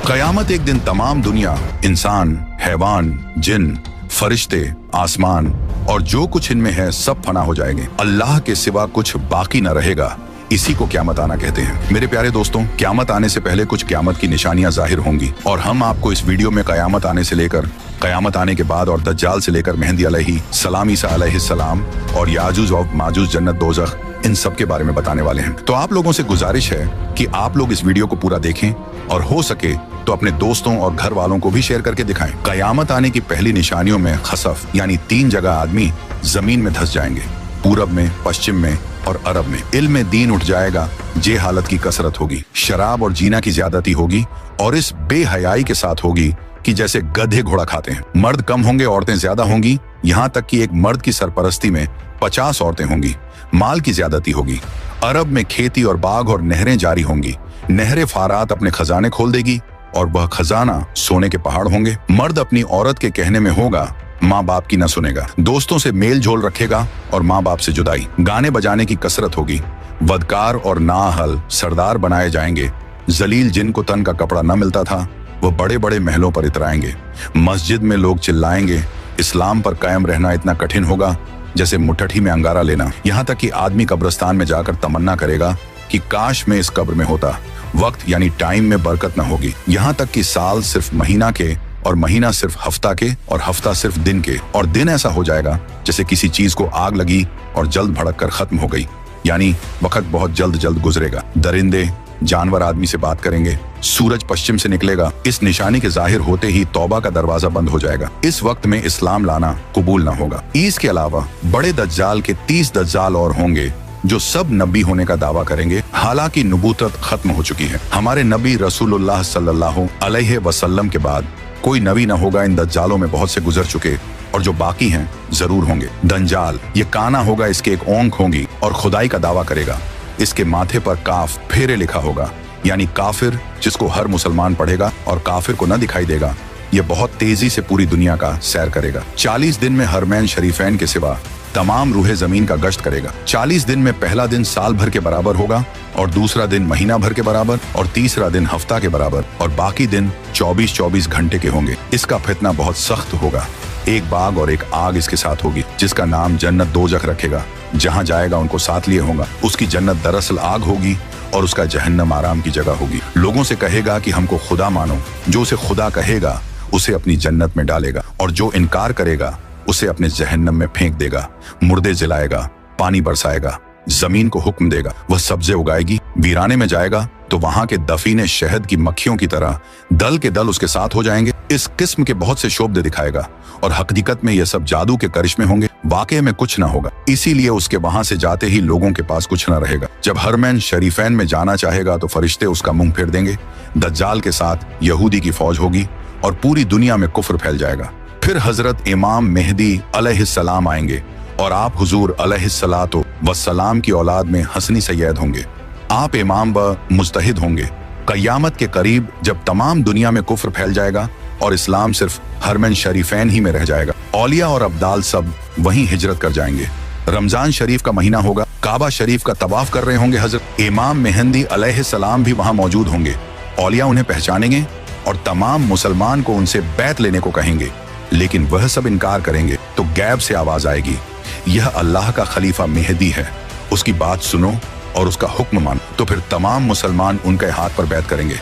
कयामत एक दिन तमाम दुनिया, इंसान, हैवान, जिन, फरिश्ते, आसमान और जो कुछ इनमें है सब फना हो जाएंगे। अल्लाह के सिवा कुछ बाकी न रहेगा। इसी को क़यामत आना कहते हैं। मेरे प्यारे दोस्तों, क़यामत आने से पहले कुछ क़यामत की निशानियां जाहिर होंगी और हम आपको इस वीडियो में क़यामत आने से लेकर क़यामत आने के बाद और दज्जाल से लेकर मेहदी अलैहिस्सलाम, ईसा अलैहिस्सलाम और याजूज और माजूज, जन्नत, दोज़ख, इन सब के बारे में बताने वाले हैं। तो आप लोगों से गुजारिश है कि आप लोग इस वीडियो को पूरा देखें और हो सके तो अपने दोस्तों और घर वालों को भी शेयर करके दिखाएं। कयामत आने की पहली निशानियों में खसफ यानी 3 जगह आदमी जमीन में धंस जाएंगे, पूरब में, पश्चिम में और अरब में। इल्म में दीन उठ जाएगा, जे हालत की कसरत होगी, शराब और जीना की ज्यादती होगी और इस बेहयाई के साथ होगी कि जैसे गधे घोड़ा खाते हैं। मर्द कम होंगे, औरतें ज्यादा होंगी, यहाँ तक कि एक मर्द की सरपरस्ती में 50 औरतें होंगी। माल की ज्यादती होगी। अरब में खेती और बाग और नहरें जारी होंगी। नहरें फारात अपने खजाने खोल देगी और वह खजाना सोने के पहाड़ होंगे। मर्द अपनी औरत के कहने में होगा, माँ बाप की न सुनेगा। दोस्तों से मेल झोल रखेगा और माँ बाप से जुदाई। गाने बजाने की कसरत होगी। वदकार और नाअहल सरदार बनाए जाएंगे। जलील जिनको तन का कपड़ा न मिलता था वो बड़े बड़े महलों पर इतराएंगे। मस्जिद में लोग चिल्लाएंगे। इस्लाम पर कायम रहना इतना कठिन होगा जैसे मुट्ठी में अंगारा लेना। यहाँ तक कि आदमी कब्रिस्तान में जाकर तमन्ना करेगा कि काश मैं इस कब्र में होता। वक्त यानी टाइम में बरकत न होगी। यहाँ तक कि साल सिर्फ महीना के और महीना सिर्फ हफ्ता के और हफ्ता सिर्फ दिन के और दिन ऐसा हो जाएगा जैसे किसी चीज को आग लगी और जल्द भड़क कर खत्म हो गई, यानी वक्त बहुत जल्द जल्द गुजरेगा। दरिंदे, जानवर आदमी से बात करेंगे। सूरज पश्चिम से निकलेगा। इस निशानी के जाहिर होते ही तौबा का दरवाजा बंद हो जाएगा। इस वक्त में इस्लाम लाना कबूल न होगा। इसके अलावा बड़े दज्जाल के 30 दज्जाल और होंगे जो सब नबी होने का दावा करेंगे। हालांकि नबूवत खत्म हो चुकी है। हमारे नबी रसूलुल्लाह सल्लल्लाहु अलैहि वसल्लम के बाद कोई नबी न होगा। इन दज्जालों में बहुत से गुजर चुके और जो बाकी हैं जरूर होंगे। दंजाल, ये काना होगा, इसके एक ओंख होंगी और खुदाई का दावा करेगा। इसके माथे पर काफ फेरे लिखा होगा, यानी काफिर, जिसको हर मुसलमान पढ़ेगा और काफिर को न दिखाई देगा। ये बहुत तेजी से पूरी दुनिया का सैर करेगा। 40 दिन में हरमैन शरीफैन के सिवा तमाम रूहे जमीन का गश्त करेगा। 40 दिन में पहला दिन साल भर के बराबर होगा और दूसरा दिन महीना भर के बराबर और तीसरा दिन हफ्ता के बराबर और बाकी दिन 24-24 घंटे के होंगे। इसका फितना बहुत सख्त होगा। एक बाग और एक आग इसके साथ होगी जिसका नाम जन्नत, दोज़ख रखेगा। जहाँ जाएगा उनको साथ लिए होगा। उसकी जन्नत दरअसल आग होगी और उसका जहन्नम आराम की जगह होगी। लोगों से कहेगा कि हमको खुदा मानो। जो उसे खुदा कहेगा उसे अपनी जन्नत में डालेगा और जो इनकार करेगा उसे अपने जहन्नम में फेंक देगा। मुर्दे जलाएगा, पानी बरसाएगा, जमीन को हुक्म देगा, वह सब्जे उगाएगी। वीराने में जाएगा तो वहां के दफीने शहद की मक्खियों की तरह दल के दल उसके साथ हो जाएंगे। इस किस्म के बहुत से शोबदे दिखाएगा और हकीकत में यह सब जादू के करिश्मे होंगे। वाकई में कुछ ना होगा। इसीलिए उसके वहां से जाते ही लोगों के पास कुछ ना रहेगा। जब हरमैन शरीफैन में जाना चाहेगा तो फरिश्ते उसका मुंह फेर देंगे। दज्जाल के साथ यहूदी की फौज होगी और पूरी दुनिया में कुफ्र फैल जाएगा। फिर हजरत इमाम मेहदी अलैहिस्सलाम आएंगे और आप हुजूर अलैहिस्सलातो वस्सलाम की औलाद में हसनी सैयद होंगे। आप इमाम व मुज्तहिद होंगे। कयामत के करीब जब तमाम दुनिया में कुफ्र फैल जाएगा और इस्लाम सिर्फ हरमैन शरीफैन ही में रह जाएगा, औलिया और अब्दाल सब वहीं हिजरत कर जाएंगे। रमजान शरीफ का महीना होगा। काबा शरीफ का तवाफ कर रहे होंगे हजरत इमाम मेहदी अलैहिस्सलाम भी वहां मौजूद होंगे। औलिया उन्हें पहचानेंगे और तमाम मुसलमान को उनसे बैत लेने को कहेंगे, लेकिन वह सब इनकार करेंगे तो गैब से आवाज आएगी, यह अल्लाह का खलीफा मेहदी है, उसकी बात सुनो और उसका हुक्म मानो। तो फिर तमाम मुसलमान उनके हाथ पर बैत करेंगे।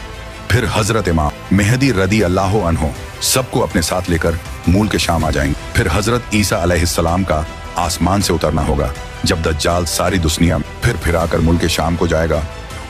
फिर हजरत इमाम मेहदी रदी अल्लाह अन्हो सबको अपने साथ लेकर मूल के शाम आ जाएंगे। फिर हजरत ईसा अलैहिस्सलाम का आसमान से उतरना होगा। जब दज्जाल सारी दुनिया फिर फिराकर मुल्क के शाम को जाएगा,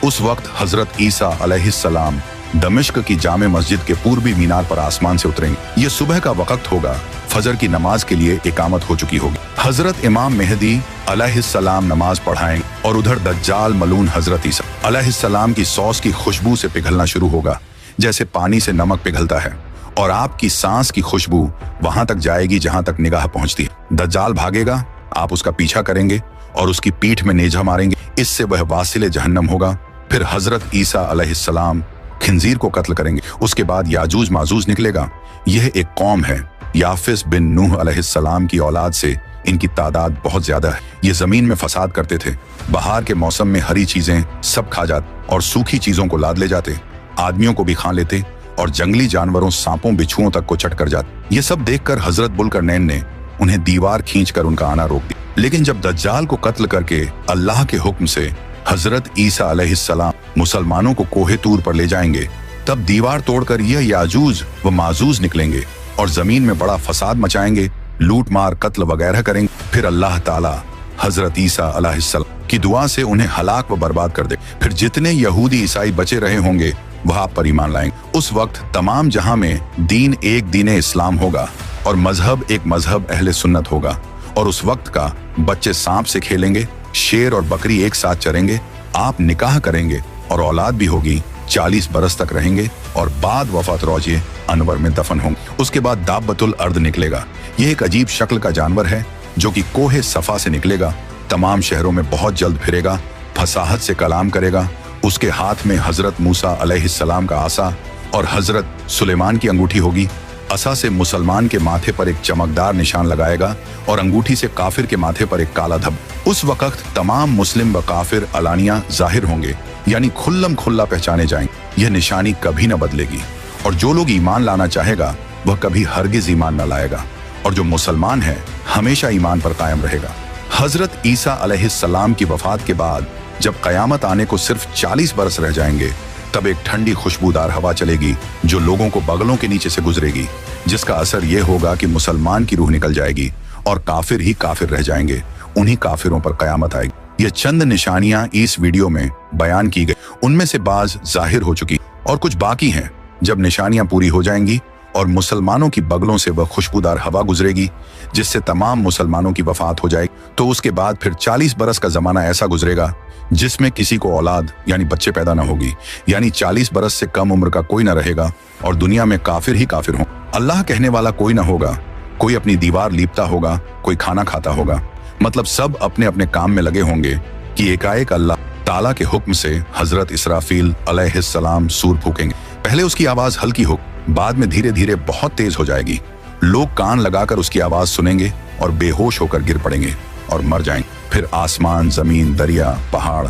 उस वक्त हजरत ईसा अलैहिस्सलाम दमिश्क की जामे मस्जिद के पूर्वी मीनार पर आसमान से उतरेंगे। ये सुबह का वक्त होगा। फजर की नमाज के लिए इकामत हो चुकी होगी। हजरत इमाम मेहदी अलैहिस्सलाम नमाज पढ़ाएंगे और उधर दज्जाल मलून हजरत ईसा अलैहिस्सलाम की सॉस की खुशबू से पिघलना शुरू होगा, जैसे पानी से नमक पिघलता है, और आपकी सांस की खुशबू वहां तक जाएगी जहां तक निगाह पहुंचती है। दज्जाल भागेगा, आप उसका पीछा करेंगे और उसकी पीठ में नेजा मारेंगे। इससे वह वासिले जहन्नम होगा। फिर हजरत ईसा अलैहिस्सलाम खिंजीर को कत्ल करेंगे। उसके बाद याजूज माजूज निकलेगा। यह एक कौम है। याफिस बिन नूह अलैहिस्सलाम की औलाद से इनकी तादाद बहुत ज्यादा है। ये जमीन में फसाद करते थे। बहार के मौसम में हरी चीजें सब खा जाते और सूखी चीजों को लाद ले जाते, आदमियों को भी खा लेते और जंगली जानवरों सांपों बिच्छुओं तक को चट कर जाते। ये सब देखकर हजरत बुल्करनैन ने उन्हें दीवार खींचकर उनका आना रोक दिया। लेकिन जब दज्जाल को कत्ल करके अल्लाह के हुक्म से हजरत ईसा अलैहिस्सलाम मुसलमानों को कोहे तूर पर ले जाएंगे, तब दीवार तोड़कर यह याजूज व माजूज निकलेंगे और जमीन में बड़ा फसाद मचाएंगे, लूट मार कत्ल वगैरह करेंगे। फिर अल्लाह ताला हजरत ईसा अलैहिस्सलाम की दुआ से उन्हें हलाक व बर्बाद कर दे। फिर जितने यहूदी ईसाई बचे रहे होंगे वह आप पर ईमान लाएंगे। उस वक्त तमाम जहां में दीन एक दीन इस्लाम होगा और मजहब एक मजहब अहले सुन्नत होगा। और उस वक्त का बच्चे सांप से खेलेंगे, शेर और बकरी एक साथ चरेंगे, आप निकाह करेंगे और औलाद भी होगी, 40 बरस तक रहेंगे और बाद वफात रोजे अनवर में दफन होंगे। उसके बाद दाब्बतुल अर्द निकलेगा। यह एक अजीब शक्ल का जानवर है जो कि कोहे सफा से निकलेगा, तमाम शहरों में बहुत जल्द फिरेगा, फसाहत से कलाम करेगा। उसके हाथ में हजरत मूसा अलैहिस्सलाम का आसा और हजरत सुलेमान की अंगूठी होगी। असा से मुसलमान के माथे पर एक चमकदार निशान लगाएगा और अंगूठी से काफिर के माथे पर एक काला धब। उस वक्त तमाम मुस्लिम व काफिर अलानिया जाहिर होंगे, यानी खुल्लम खुल्ला पहचाने जाएंगे। यह निशानी कभी न बदलेगी और जो लोग ईमान लाना चाहेगा वह कभी हरगिज ईमान न लाएगा और जो मुसलमान है हमेशा ईमान पर कायम रहेगा। हजरत ईसा अलैहिस्सलाम की वफात के बाद जब कयामत आने को सिर्फ 40 बरस रह जाएंगे, तब एक ठंडी खुशबूदार हवा चलेगी जो लोगों को बगलों के नीचे से गुजरेगी, जिसका असर यह होगा कि मुसलमान की रूह निकल जाएगी और काफिर ही काफिर रह जाएंगे। उन्हीं काफिरों पर कयामत आएगी। ये चंद निशानियां इस वीडियो में बयान की गई, उनमें से बाज जाहिर हो चुकी और कुछ बाकी हैं। जब निशानियां पूरी हो जाएंगी और मुसलमानों की बगलों से वह खुशबूदार हवा गुजरेगी जिससे तमाम मुसलमानों की वफात हो जाएगी, तो उसके बाद फिर 40 बरस का जमाना ऐसा गुजरेगा जिसमें किसी को औलाद यानी बच्चे पैदा न होगी, यानी 40 बरस से कम उम्र का कोई न रहेगा और दुनिया में काफिर ही काफिर हों। अल्लाह कहने वाला कोई न होगा, कोई अपनी दीवार लीपता होगा, कोई खाना खाता होगा, मतलब सब अपने अपने काम में लगे होंगे कि एकाएक अल्लाह ताला के हुक्म से हजरत इसराफील अलैहिस्सलाम सूर फूकेंगे। पहले उसकी आवाज हल्की हो, बाद में धीरे धीरे बहुत तेज हो जाएगी। लोग कान लगाकर उसकी आवाज सुनेंगे और बेहोश होकर गिर पड़ेंगे और मर जाएंगे। फिर आसमान, जमीन, दरिया, पहाड़,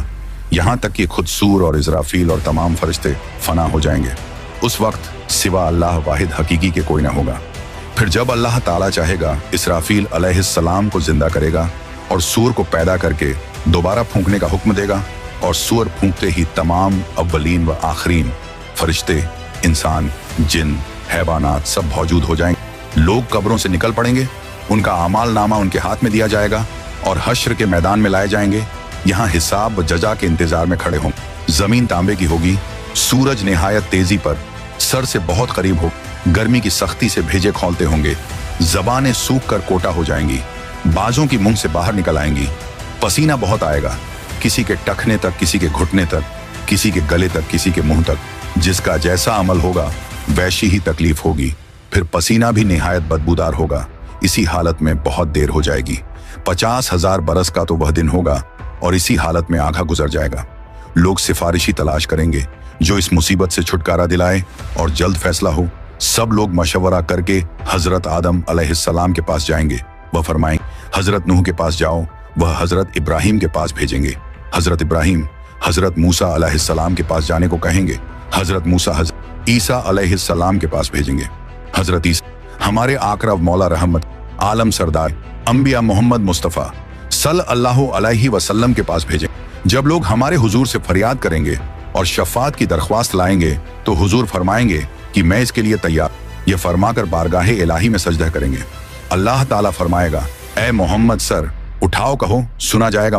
यहाँ तक कि खुद सूर और इजराफील और तमाम फरिश्ते फना हो जाएंगे। उस वक्त सिवा अल्लाह वाहिद हकीकी के कोई ना होगा। फिर जब अल्लाह ताला चाहेगा इसराफील अलैहिस्सलाम को जिंदा करेगा और सूर को पैदा करके दोबारा फूंकने का हुक्म देगा और सूर फूंकते ही तमाम अव्वलीन व आखरीन फरिश्ते, इंसान, जिन, हैवानात सब मौजूद हो जाएंगे। लोग कब्रों से निकल पड़ेंगे, उनका आमाल नामा उनके हाथ में दिया जाएगा और हश्र के मैदान में लाए जाएंगे। यहाँ हिसाब व जजा के इंतजार में खड़े होंगे। जमीन तांबे की होगी, सूरज निहायत तेजी पर सर से बहुत करीब हो, गर्मी की सख्ती से भेजे खोलते होंगे, जबानें सूख कर कोटा हो जाएंगी, बाजों की मुंह से बाहर निकल आएंगी, पसीना बहुत आएगा, किसी के टखने तक, किसी के घुटने तक, किसी के गले तक, किसी के मुंह तक। जिसका जैसा अमल होगा वैसी ही तकलीफ होगी। फिर पसीना भी निहायत बदबूदार होगा। इसी हालत में बहुत देर हो जाएगी। 50,000 बरस का तो वह दिन होगा और इसी हालत में आधा गुजर जाएगा। लोग सिफारिशी तलाश करेंगे जो इस मुसीबत से छुटकारा दिलाए और जल्द फैसला हो। सब लोग मशवरा करके हजरत आदम अलैहिस्सलाम के पास जाएंगे। वह फरमाएंगे, हजरत नूह के पास जाओ। वह हजरत इब्राहिम के पास भेजेंगे। हजरत इब्राहिम हजरत मूसा अलैहिस्सलाम के पास जाने को कहेंगे। हजरत मूसा हजरत ईसा अलैहिस्सलाम के पास भेजेंगे। हजरत ईसा हमारे आकरा मौला रहमत आलम सरदार अंबिया मोहम्मद मुस्तफ़ा सल्लल्लाहु अलैहि वसल्लम के पास भेजेंगे। जब लोग हमारे हुजूर से फरियाद करेंगे और शफात की दरख्वास्त लाएंगे तो हुजूर फरमाएंगे कि मैं इसके लिए तैयार। यह फरमाकर बारगाहे इलाही में सजदा करेंगे। अल्लाह ताला फरमाएगा, ए मोहम्मद सर उठाओ, कहो सुना जाएगा,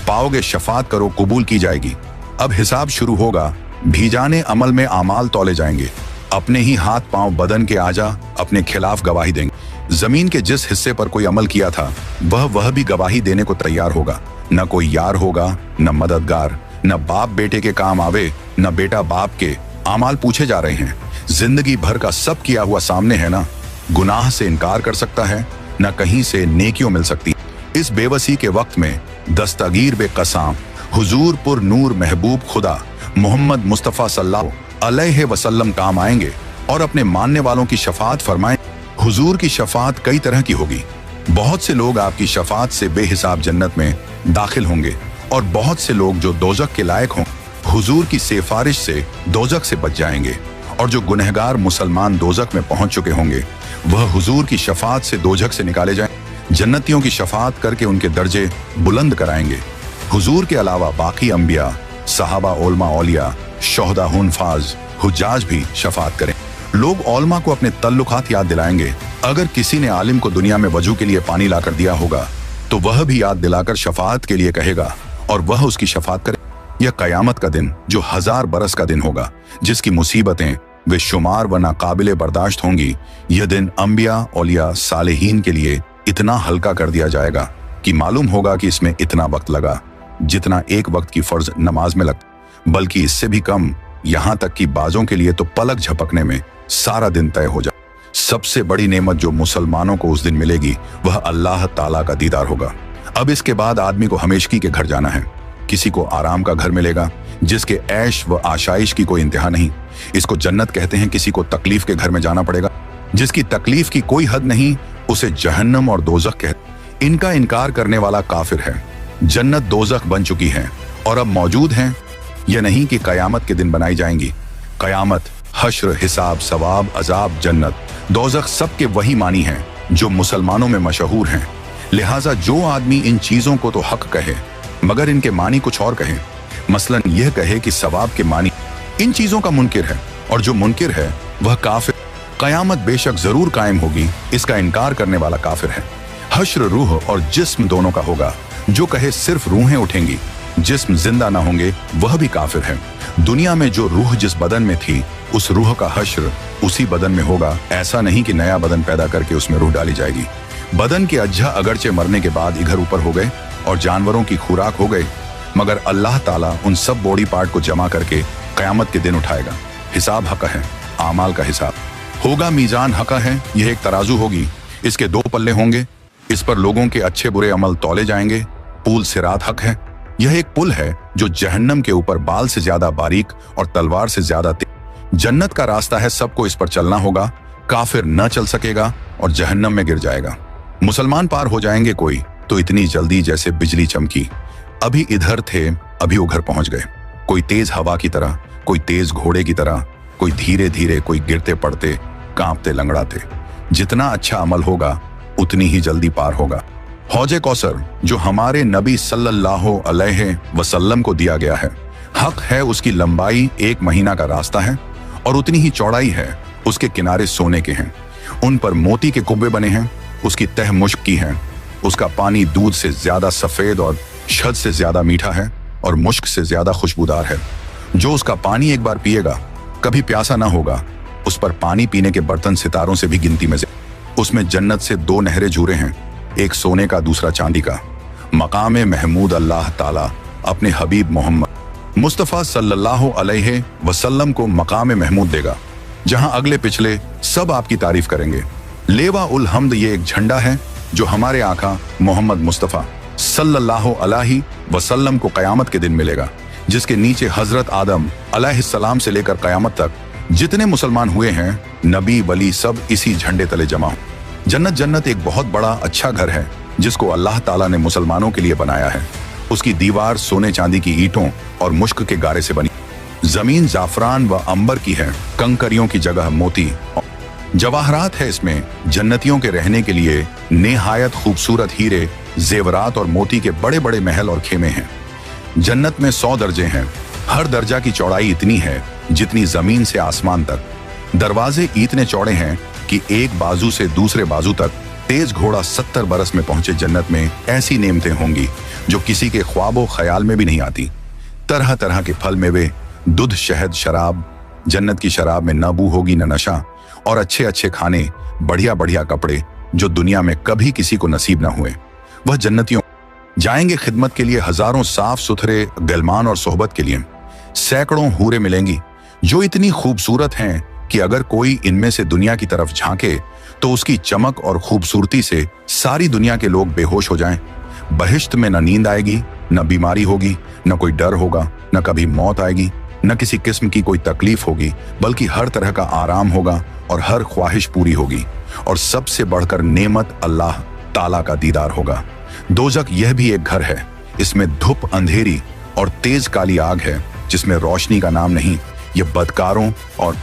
पाओगे शफात करो कबूल की जाएगी। अब हिसाब शुरू होगा। भीजाने अमल में आमाल तौले जाएंगे। अपने ही हाथ पांव बदन के आजा अपने खिलाफ गवाही देंगे। जमीन के जिस हिस्से पर कोई अमल किया था वह भी गवाही देने को तैयार होगा। न कोई यार होगा, न मददगार, न बाप बेटे के काम आवे, न बेटा बाप के। आमाल पूछे जा रहे हैं। जिंदगी भर का सब किया हुआ सामने है ना। गुनाह से इनकार कर सकता है, न कहीं से नेकियों मिल सकती। इस बेवसी के वक्त में दस्तगीर बेकसाम हुजूर पुर नूर महबूब खुदा मोहम्मद मुस्तफ़ा सल्लल्लाहु अलैहि वसल्लम काम आएंगे और अपने मानने वालों की शफात फरमाएं। हुजूर की शफात कई तरह की होगी। बहुत से लोग आपकी शफात से बेहिसाब जन्नत में दाखिल होंगे और बहुत से लोग जो दोजक के लायक हों हुजूर की सिफारिश से दोजक से बच जाएंगे और जो गुनहगार मुसलमान दोजख में पहुंच चुके होंगे वह हुजूर की शफात से दोजख से निकाले जाएं। जन्नतियों की शफात करके उनके दर्जे बुलंद कराएंगे। हुजूर के अलावा बाकी अंबिया, सहाबा, ओलमा, औलिया, शोहदा, हुनफाज, हुज्जाज भी शफात करें। लोग ओलमा को अपने तल्लुकात याद दिलाएंगे। अगर किसी ने आलिम को दुनिया में वजू के लिए पानी लाकर दिया होगा तो वह भी याद दिलाकर शफात के लिए कहेगा और वह उसकी शफात करे। यह कयामत का दिन जो 1000 बरस का दिन होगा, जिसकी मुसीबतें वे शुमार व नाकाबिले बर्दाश्त होंगी। यह दिन अंबिया, औलिया, सालेहीन के लिए इतना हल्का कर दिया जाएगा कि मालूम होगा कि इसमें इतना वक्त लगा जितना एक वक्त की फर्ज नमाज में लगता, बल्कि इससे भी कम। यहाँ तक कि बाजों के लिए तो पलक झपकने में सारा दिन तय हो जाए। सबसे बड़ी नेमत जो मुसलमानों को उस दिन मिलेगी वह अल्लाह ताला का दीदार होगा। अब इसके बाद आदमी को हमेशगी के घर जाना है। किसी को आराम का घर मिलेगा जिसके ऐश व आशाइश की कोई इंतहा नहीं, इसको जन्नत कहते हैं। किसी को तकलीफ के घर में जाना पड़ेगा जिसकी तकलीफ की कोई हद नहीं, उसे जहन्नम और दोजख कहते। इनका इनकार करने वाला काफिर है। जन्नत दोजख बन चुकी है और अब मौजूद हैं। यह नहीं कि कयामत के दिन बनाई जाएंगी। कयामत, हश्र, हिसाब, सवाब, अजाब, जन्नत, दोजख सबके वही मानी हैं जो मुसलमानों में मशहूर हैं। लिहाजा जो आदमी इन चीजों को तो हक कहे मगर इनके मानी कुछ और कहे, मसलन यह कहे कि सवाब के मानी इन चीजों का मुनकिर है और जो मुनकिर है वह काफिर। कयामत बेशक जरूर कायम होगी, इसका इनकार करने वाला काफिर है। हश्र रूह और जिस्म दोनों का होगा। जो कहे सिर्फ रूहें उठेंगी, जिस्म जिंदा ना होंगे, वह भी काफिर है। दुनिया में जो रूह जिस बदन में थी उस रूह का हश्र उसी बदन में होगा। ऐसा नहीं कि नया बदन पैदा करके उसमें रूह डाली जाएगी। बदन के अज्जा अगरचे मरने के बाद इधर ऊपर हो गए और जानवरों की खुराक हो गए, मगर अल्लाह ताला उन सब बॉडी पार्ट को जमा करके कयामत के दिन उठाएगा। हिसाब हक है, आमाल का हिसाब होगा। मीजान हक है, यह एक तराजू होगी, इसके 2 पल्ले होंगे, इस पर लोगों के अच्छे बुरे अमल तौले जाएंगे। पुल सिरात हक है, यह एक पुल है जो जहन्नम के ऊपर बाल से ज्यादा बारीक और तलवार से ज्यादा तेज। जन्नत का रास्ता है, सबको इस पर चलना होगा। काफिर न चल सकेगा और जहन्नम में गिर जाएगा। मुसलमान पार हो जाएंगे कोई तो इतनी जल्दी जैसे बिजली चमकी। अभी इधर थे, अभी उधर पहुंच गए। कोई तेज हवा की तरह, कोई तेज घोड़े की तरह, कोई धीरे धीरे, कोई गिरते पड़ते, कांपते लंगड़ाते। जितना अच्छा अमल होगा उतनी ही जल्दी पार होगा। हौजे कौसर जो हमारे नबी सल्लल्लाहु अलैहि वसल्लम को दिया गया है, हक है उसकी लंबाई 1 महीना का रास्ता है और उतनी ही चौड़ाई है। उसके किनारे सोने के हैं, उन पर मोती के कुब्बे बने हैं। उसकी तह मुश्क की है, उसका पानी दूध से ज्यादा सफेद और शहद से ज्यादा मीठा है और मुश्क से ज्यादा खुशबूदार है। जो उसका पानी एक बार पिएगा कभी प्यासा ना होगा। उस पर पानी पीने के बर्तन सितारों से भी गिनती में से। उसमें जन्नत से 2 नहरें जुरे हैं, एक सोने का दूसरा चांदी का। मकाम महमूद अल्लाह ताला अपने हबीब मोहम्मद मुस्तफ़ा सल्लल्लाहु अलैहि वसल्लम को मकाम महमूद देगा, जहां अगले पिछले सब आपकी तारीफ करेंगे। लेवा उल हम्द ये एक झंडा है जो हमारे आका मोहम्मद मुस्तफ़ा सल्लल्लाहु अलैहि वसल्लम को कयामत के दिन मिलेगा, जिसके नीचे हजरत आदम अलैहिस्सलाम से लेकर कयामत तक जितने मुसलमान हुए हैं, नबी वली, सब इसी झंडे तले जमा हो। जन्नत एक बहुत बड़ा अच्छा घर है जिसको अल्लाह ताला ने मुसलमानों के लिए बनाया है। उसकी दीवार सोने चांदी की ईंटों और मुश्क के गारे से बनी। जमीन जाफरान व अंबर की है, कंकरियों की जगह मोती जवाहरात है। इसमें जन्नतियों के रहने के लिए नेहायत खूबसूरत हीरे, जेवरात और मोती के बड़े बड़े महल और खेमे हैं। जन्नत में 100 दर्जे हैं। हर दर्जा की चौड़ाई इतनी है जितनी जमीन से आसमान तक। दरवाजे इतने चौड़े हैं कि एक बाजू से दूसरे बाजू तक तेज घोड़ा 70 बरस में पहुंचे। जन्नत में ऐसी नेमतें होंगी जो किसी के ख्वाबो ख्याल में भी नहीं आती। तरह तरह के फल मेवे, दूध, शहद, शराब। जन्नत की शराब में न बू होगी न नशा, और अच्छे अच्छे खाने, बढ़िया बढ़िया कपड़े जो दुनिया में कभी किसी को नसीब न हुए। वह जन्नतियों जाएंगे खिदमत के लिए हजारों साफ सुथरे गलमान और सोहबत के लिए। सैकड़ों हूरें मिलेंगी जो इतनी खूबसूरत हैं कि अगर कोई इनमें से दुनिया की तरफ झांके तो उसकी चमक और खूबसूरती से सारी दुनिया के लोग बेहोश हो जाएं। बहिश्त में न नींद आएगी, न बीमारी होगी, न कोई डर होगा, न कभी मौत आएगी, न किसी किस्म की कोई तकलीफ होगी, बल्कि हर तरह का आराम होगा और हर ख्वाहिश पूरी होगी। और सबसे बढ़कर नेमत अल्लाह ताला का दीदार होगा। दोजख यह भी एक घर है। इसमें धूप, अंधेरी और तेज काली आग है जिसमें रोशनी का नाम नहीं। यह बदकारों और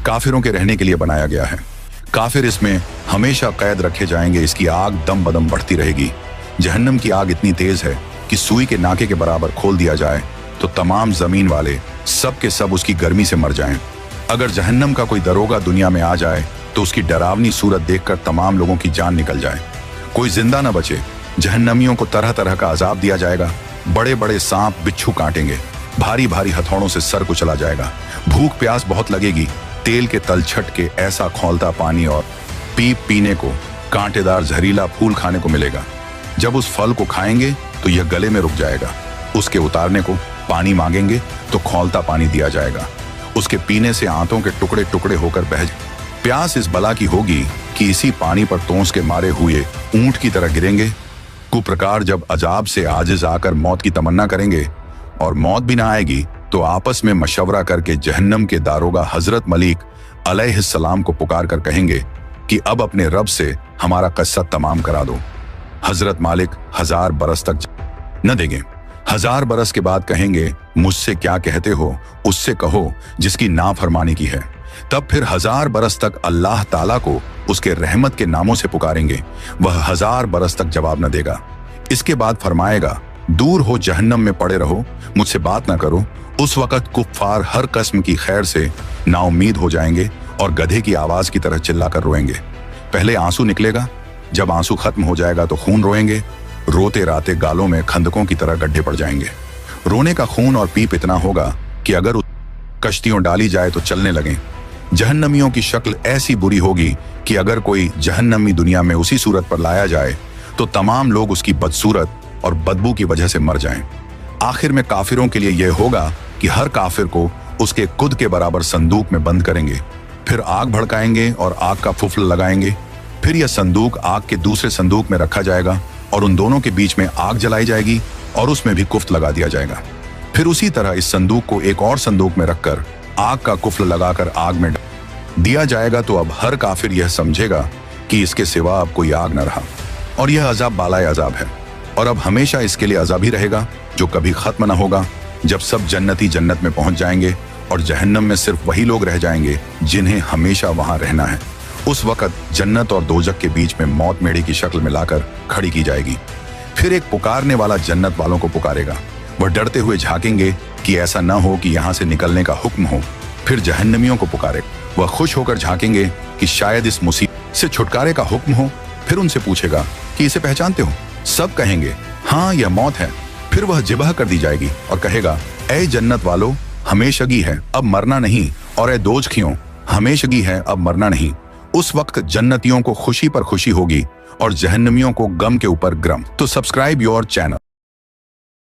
काफिरों के रहने के लिए बनाया गया है। काफिर इसमें हमेशा कैद रखे जाएंगे। इसकी आग दम बदम बढ़ती रहेगी। जहन्नम की आग इतनी तेज है कि सुई के नाके के बराबर खोल दिया जाए तो तमाम जमीन वाले सब के सब उसकी गर्मी से मर जाएं। अगर जहन्नम का कोई दरोगा दुनिया में आ जाए तो उसकी डरावनी सूरत देखकर तमाम लोगों की जान निकल जाए, कोई जिंदा न बचे। जहन्नमियों को तरह तरह का अजाब दिया जाएगा। बड़े बड़े सांप बिच्छू काटेंगे, भारी भारी हथौड़ों से सर कुचला जाएगा। भूख प्यास बहुत लगेगी। तेल के तलछट के ऐसा खौलता पानी और पीप पीने को, कांटेदार जहरीला फूल खाने को मिलेगा। जब उस फल को खाएंगे तो यह गले में रुक जाएगा। उसके उतारने को पानी मांगेंगे तो खौलता पानी दिया जाएगा। उसके पीने से आंतों के टुकड़े टुकड़े होकर बह जाए। प्यास इस बला की होगी कि इसी पानी पर तोंस के मारे हुए ऊंट की तरह गिरेंगे। कुप्रकार जब अजाब से आजिज आकर मौत की तमन्ना करेंगे और मौत भी ना आएगी तो आपस में मशवरा करके जहन्नम के दारोगा हजरत मलिक अलैहिस्सलाम को पुकार कर कहेंगे कि अब अपने रब से हमारा किस्सा तमाम करा दो। हजरत मालिक 1000 बरस तक न देंगे। 1000 बरस के बाद कहेंगे, मुझसे क्या कहते हो, उससे कहो जिसकी नाफरमानी की है। तब फिर 1000 बरस तक अल्लाह ताला को उसके रहमत के नामों से पुकारेंगे। वह 1000 बरस तक जवाब न देगा। इसके बाद फरमाएगा, दूर हो, जहन्नम में पड़े रहो, मुझसे बात ना करो। उस वक़्त कुफ्फार हर किस्म की खैर से नाउम्मीद हो जाएंगे और गधे की आवाज की तरह चिल्लाकर रोएंगे। पहले आंसू निकलेगा, जब आंसू खत्म हो जाएगा तो खून रोएंगे। रोते राते गालों में खंदकों की तरह गड्ढे पड़ जाएंगे। रोने का खून और पीप इतना होगा कि अगर कश्तियों डाली जाए तो चलने लगें। जहन्नमियों की शक्ल ऐसी बुरी होगी कि अगर कोई जहन्नमी दुनिया में उसी सूरत पर लाया जाए तो तमाम लोग उसकी बदसूरत और बदबू की वजह से मर जाएं। आखिर में काफिरों के लिए यह होगा कि हर काफिर को उसके खुद के बराबर संदूक में बंद करेंगे, फिर आग भड़काएंगे और आग का फुफल लगाएंगे। फिर यह संदूक आग के दूसरे संदूक में रखा जाएगा और उन दोनों के बीच में आग जलाई जाएगी और उसमें भी कुफ्त लगा दिया जाएगा। फिर उसी तरह इस संदूक को एक और संदूक में रखकर आग का कुफ्ल लगाकर आग में दिया जाएगा। तो अब हर काफिर यह समझेगा कि इसके सिवा अब कोई आग न रहा और यह अजाब बालाए अजाब है और अब हमेशा इसके लिए अजाब ही रहेगा जो कभी खत्म न होगा। जब सब जन्नती जन्नत में पहुंच जाएंगे और जहन्नम में सिर्फ वही लोग रह जाएंगे जिन्हें हमेशा वहां रहना है, उस वक्त जन्नत और दोजक के बीच में मौत मेढ़े की शक्ल में लाकर खड़ी की जाएगी। फिर एक पुकारने वाला जन्नत वालों को पुकारेगा। वह डरते हुए झांकेंगे कि ऐसा न हो कि यहाँ से निकलने का हुक्म हो। फिर जहन्नमियों को पुकारे। वह खुश होकर झांकेंगे कि शायद इस मुसीबत से छुटकारे का हुक्म हो। फिर उनसे पूछेगा कि इसे पहचानते हो? सब कहेंगे, हाँ, यह मौत है। फिर वह जिबह कर दी जाएगी और कहेगा, ऐ जन्नत वालों, हमेशगी है, अब मरना नहीं, और ऐ दोजखियों, हमेशगी है, अब मरना नहीं। उस वक्त जन्नतियों को खुशी पर खुशी होगी और जहन्नमियों को गम के ऊपर गम। तो सब्सक्राइब योर चैनल।